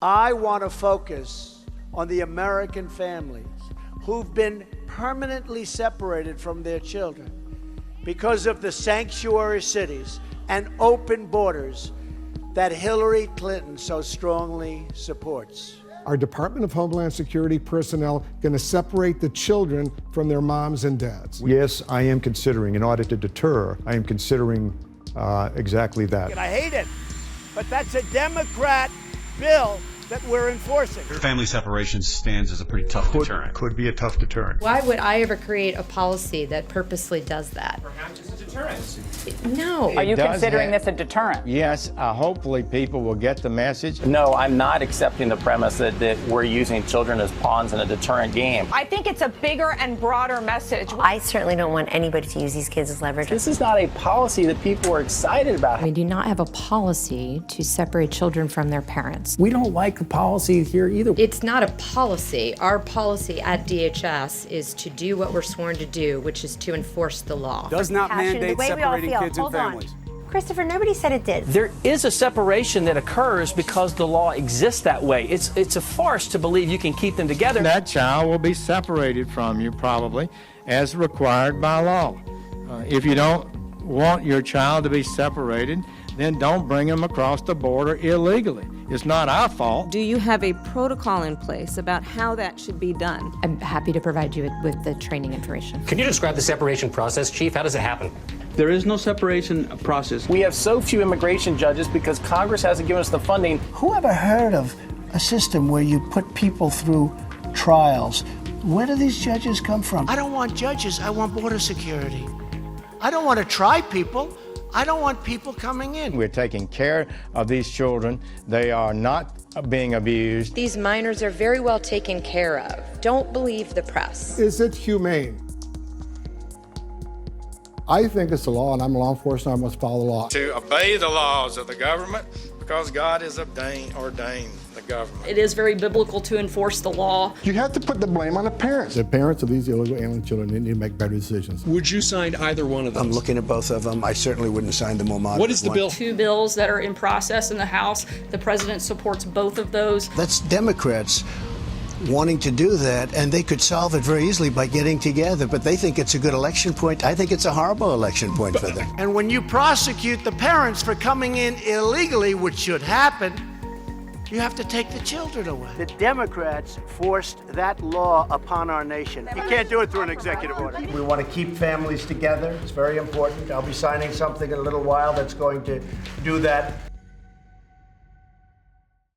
I want to focus on the American families who've been permanently separated from their children because of the sanctuary cities and open borders that Hillary Clinton so strongly supports. Our Department of Homeland Security personnel going to separate the children from their moms and dads? Yes, I am considering, in order to deter, I am considering exactly that. And I hate it, but that's a Democrat bill that we're enforcing. Family separation stands as a pretty tough deterrent. Could be a tough deterrent. Why would I ever create a policy that purposely does that? Perhaps it's a deterrent. No. Are you considering this a deterrent? Yes, hopefully people will get the message. No, I'm not accepting the premise that we're using children as pawns in a deterrent game. I think it's a bigger and broader message. I certainly don't want anybody to use these kids as leverage. This is not a policy that people are excited about. We do not have a policy to separate children from their parents. We don't like the policy here either. It's not a policy. Our policy at DHS is to do what we're sworn to do, which is to enforce the law. Does not mandate separating kids and families. Christopher, nobody said it did. There is a separation that occurs because the law exists that way. It's a farce to believe you can keep them together. That child will be separated from you probably as required by law. If you don't want your child to be separated, then don't bring them across the border illegally. It's not our fault. Do you have a protocol in place about how that should be done? I'm happy to provide you with the training information. Can you describe the separation process, Chief? How does it happen? There is no separation process. We have so few immigration judges because Congress hasn't given us the funding. Who ever heard of a system where you put people through trials? Where do these judges come from? I don't want judges, I want border security. I don't want to try people. I don't want people coming in. We're taking care of these children. They are not being abused. These minors are very well taken care of. Don't believe the press. Is it humane? I think it's the law, and I'm a law enforcement. I must follow the law. To obey the laws of the government because God has ordained the government. It is very biblical to enforce the law. You have to put the blame on the parents. The parents of these illegal alien children need to make better decisions. Would you sign either one of those? I'm looking at both of them. I certainly wouldn't sign the more moderate What is the bill? 2 bills that are in process in the House. The president supports both of those. That's Democrats wanting to do that, and they could solve it very easily by getting together, but they think it's a good election point. I think it's a horrible election point for them. And when you prosecute the parents for coming in illegally, which should happen, you have to take the children away. The Democrats forced that law upon our nation. You can't do it through an executive order. We want to keep families together. It's very important. I'll be signing something in a little while that's going to do that.